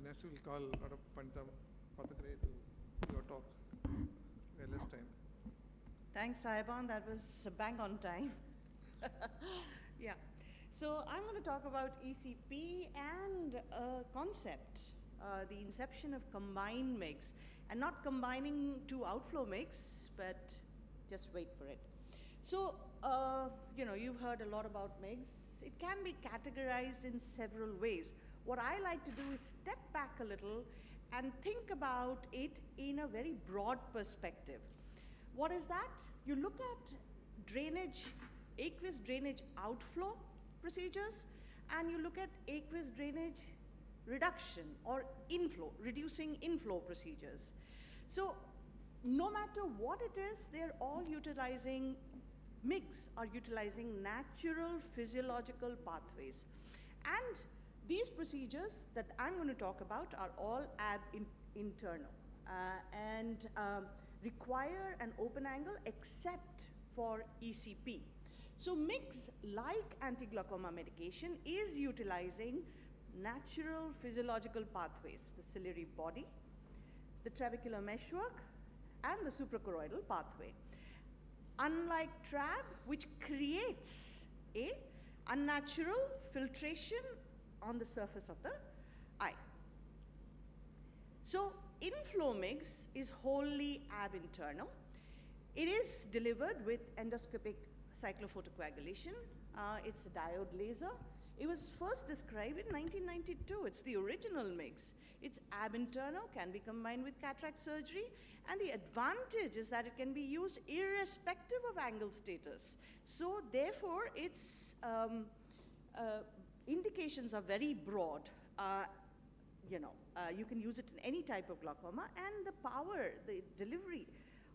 next we'll call Vanita Pathak to your talk. We have less time. Thanks, Saiban. That was bang on time. Yeah. So I'm going to talk about ECP and a concept, the inception of combined mix, and not combining two outflow mix, but just wait for it. So, you've heard a lot about MIGS. It can be categorized in several ways. What I like to do is step back a little and think about it in a very broad perspective. What is that? You look at drainage, aqueous drainage outflow procedures, and you look at aqueous drainage reduction or inflow, reducing inflow procedures. So no matter what it is, they're all utilizing MIGS, are utilizing natural physiological pathways. And these procedures that I'm going to talk about are all internal and require an open angle except for ECP. So MIGS, like anti-glaucoma medication, is utilizing natural physiological pathways, the ciliary body, the trabecular meshwork, and the suprachoroidal pathway. Unlike TRAB, which creates a unnatural filtration on the surface of the eye. So inflow MIGS is wholly ab-internal. It is delivered with endoscopic cyclophotocoagulation. It's a diode laser. It was first described in 1992. It's the original MIGS. It's ab-internal, can be combined with cataract surgery, and the advantage is that it can be used irrespective of angle status. So therefore, its indications are very broad. You can use it in any type of glaucoma, and the power, the delivery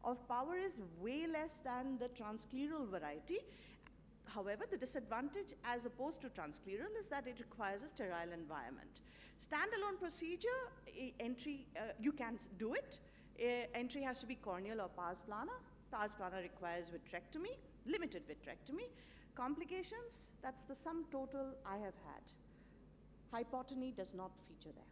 of power is way less than the transscleral variety. However, the disadvantage as opposed to transscleral is that it requires a sterile environment. Standalone procedure, entry, you can do it. Entry has to be corneal or pars plana. Pars plana requires vitrectomy, limited vitrectomy. Complications, that's the sum total I have had. Hypotony does not feature there.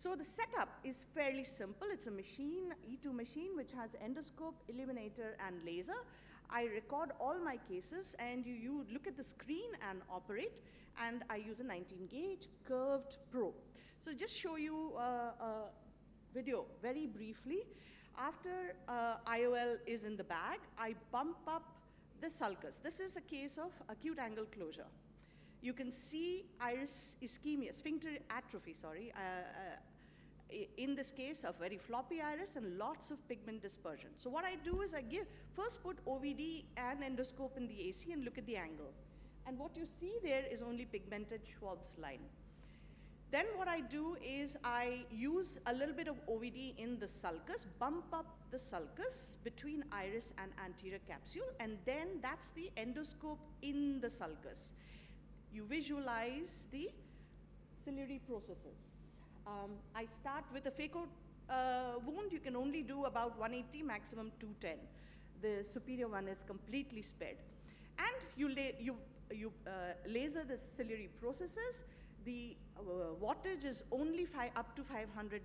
So the setup is fairly simple. It's a machine, E2 machine, which has endoscope, illuminator, and laser. I record all my cases, and you look at the screen and operate, and I use a 19-gauge curved probe. So just show you a video very briefly. After IOL is in the bag, I bump up the sulcus. This is a case of acute angle closure. You can see iris ischemia, sphincter atrophy, in this case, a very floppy iris and lots of pigment dispersion. So what I do is I first put OVD and endoscope in the AC and look at the angle. And what you see there is only pigmented Schwab's line. Then what I do is I use a little bit of OVD in the sulcus, bump up the sulcus between iris and anterior capsule, and then that's the endoscope in the sulcus. You visualize the ciliary processes. I start with a phaco wound. You can only do about 180, maximum 210. The superior one is completely spared. And you laser the ciliary processes. The wattage is only up to 500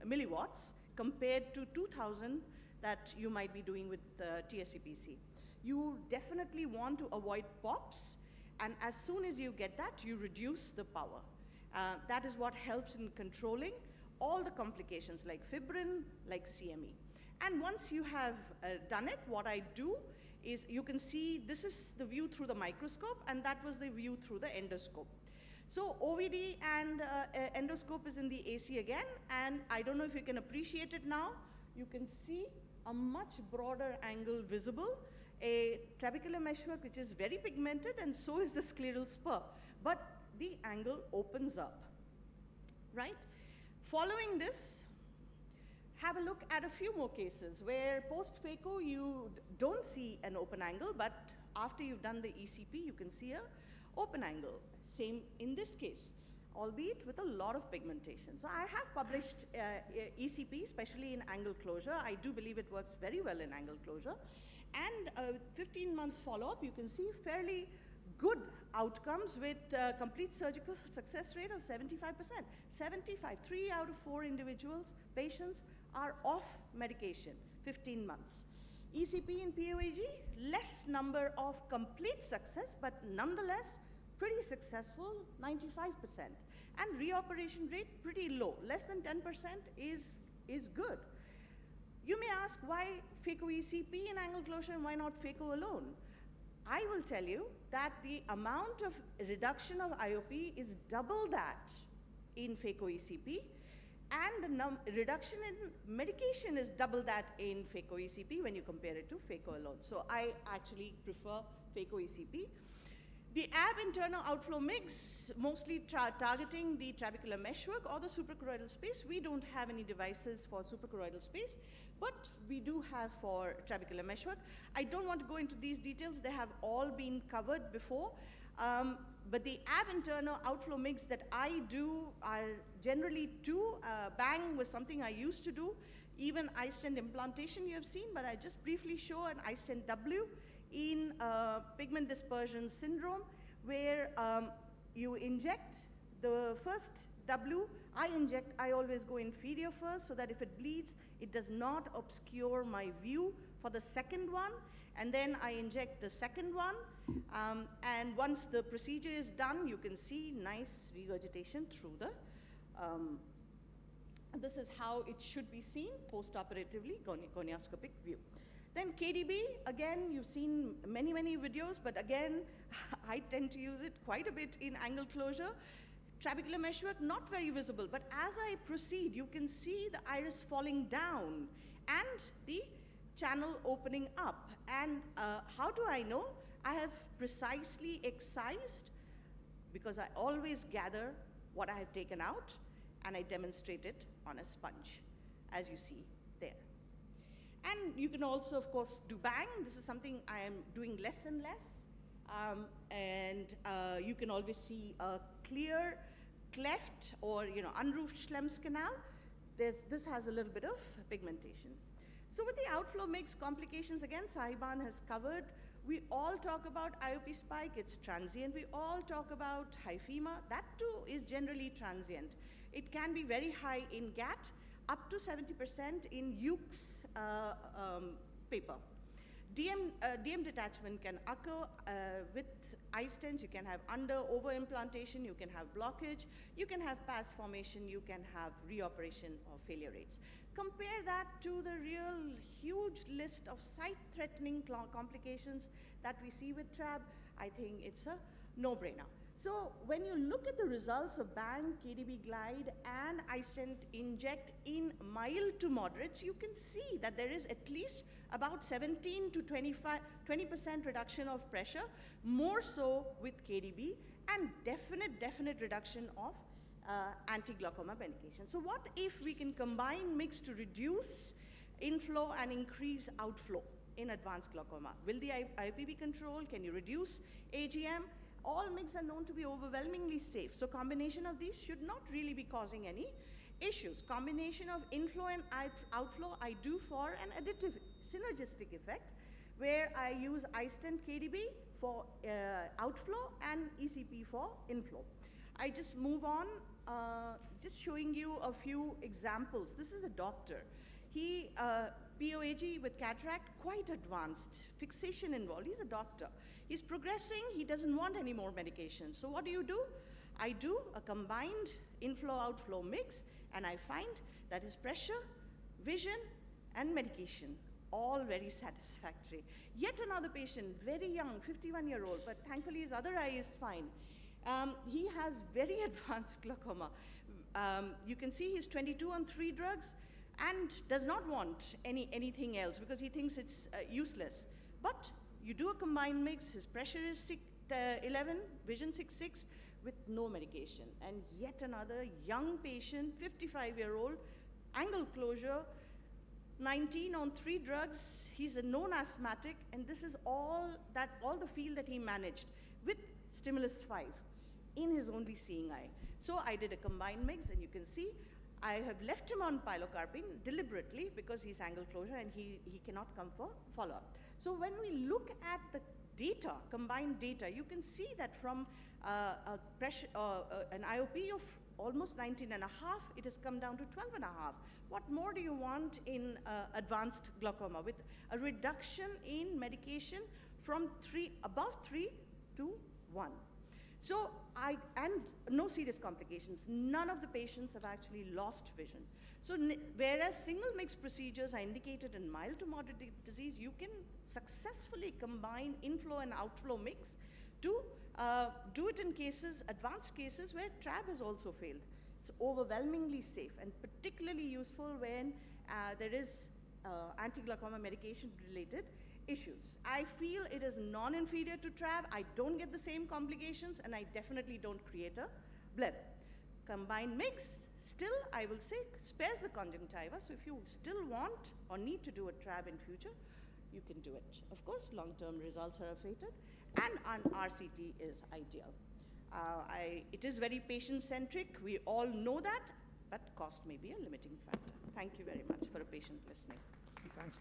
milliwatts compared to 2000 that you might be doing with TSCPC. You definitely want to avoid pops, and as soon as you get that, you reduce the power. That is what helps in controlling all the complications like fibrin, like CME. And once you have done it, what I do is you can see this is the view through the microscope, and that was the view through the endoscope. So OVD and endoscope is in the AC again, and I don't know if you can appreciate it now. You can see a much broader angle visible, a trabecular meshwork which is very pigmented, and so is the scleral spur. But the angle opens up, right? Following this, have a look at a few more cases where post-phaco you don't see an open angle, but after you've done the ECP, you can see an open angle. Same in this case, albeit with a lot of pigmentation. So I have published ECP, especially in angle closure. I do believe it works very well in angle closure. And 15 months follow-up, you can see fairly good outcomes with complete surgical success rate of 75%. 75, 3 out of 4 individuals, patients are off medication, 15 months. ECP and POAG, less number of complete success, but nonetheless, pretty successful, 95%. And reoperation rate, pretty low, less than 10% is good. You may ask why phaco-ECP and angle closure and why not phaco alone? I will tell you that the amount of reduction of IOP is double that in phaco-ECP, and the reduction in medication is double that in phaco-ECP when you compare it to phaco alone. So I actually prefer phaco-ECP. The ab internal outflow mix, mostly targeting the trabecular meshwork or the suprachoroidal space. We don't have any devices for suprachoroidal space, but we do have for trabecular meshwork. I don't want to go into these details. They have all been covered before. But the ab internal outflow mix that I do are generally 2. Bang was something I used to do. Even iStent implantation you have seen, but I just briefly show an iStent W in pigment dispersion syndrome, where you inject the first W. I always go inferior first so that if it bleeds, it does not obscure my view for the second one. And then I inject the second one. And once the procedure is done, you can see nice regurgitation through the, this is how it should be seen post-operatively, gonioscopic view. Then KDB, again, you've seen many, many videos, but again, I tend to use it quite a bit in angle closure. Trabecular meshwork, not very visible, but as I proceed, you can see the iris falling down and the channel opening up. And how do I know? I have precisely excised, because I always gather what I have taken out and I demonstrate it on a sponge, as you see there. And you can also, of course, do bang. This is something I am doing less and less. You can always see a clear cleft or unroofed Schlemm's canal. This has a little bit of pigmentation. So with the outflow mix complications, again, Sahiban has covered. We all talk about IOP spike, it's transient. We all talk about hyphema, that too is generally transient. It can be very high in GAT, up to 70% in Hughes paper. DM detachment can occur with iStents. You can have over implantation, you can have blockage, you can have PAS formation, you can have reoperation or failure rates. Compare that to the real huge list of sight-threatening complications that we see with TRAB. I think it's a no-brainer. So when you look at the results of BANG, KDB Glide, and iStent Inject in mild to moderates, you can see that there is at least about 17 to 20% reduction of pressure, more so with KDB, and definite reduction of anti-glaucoma medication. So what if we can combine mix to reduce inflow and increase outflow in advanced glaucoma? Will the IOP be controlled? Can you reduce AGM? All mix are known to be overwhelmingly safe. So combination of these should not really be causing any issues. Combination of inflow and outflow I do for an additive synergistic effect, where I use iStent KDB for outflow and ECP for inflow. I just move on, just showing you a few examples. This is a doctor. He, POAG with cataract, quite advanced, fixation involved. He's a doctor. He's progressing, he doesn't want any more medication. So what do? I do a combined inflow-outflow mix, and I find that his pressure, vision, and medication, all very satisfactory. Yet another patient, very young, 51-year-old, but thankfully his other eye is fine. He has very advanced glaucoma. You can see he's 22 on 3 drugs and does not want anything else because he thinks it's useless. But you do a combined mix, his pressure is 11, vision 6.6 with no medication. And yet another young patient, 55-year-old, angle closure, 19 on 3 drugs. He's a known asthmatic, and this is all the field that he managed with stimulus 5 in his only seeing eye. So I did a combined mix, and you can see I have left him on pilocarpine deliberately because he's angle closure and he cannot come for follow-up. So when we look at the data, combined data, you can see that from an IOP of almost 19.5, it has come down to 12.5. What more do you want in advanced glaucoma with a reduction in medication from above 3 to 1? So and no serious complications. None of the patients have actually lost vision. So whereas single mix procedures are indicated in mild to moderate disease, you can successfully combine inflow and outflow mix to do it in cases, advanced cases where TRAB has also failed. It's overwhelmingly safe and particularly useful when there is anti-glaucoma medication related issues. I feel it is non-inferior to TRAB. I don't get the same complications and I definitely don't create a bleb. Combined mix, still I will say, spares the conjunctiva. So if you still want or need to do a TRAB in future, you can do it. Of course, long-term results are awaited and an RCT is ideal. It is very patient-centric. We all know that, but cost may be a limiting factor. Thank you very much for a patient listening. Thanks.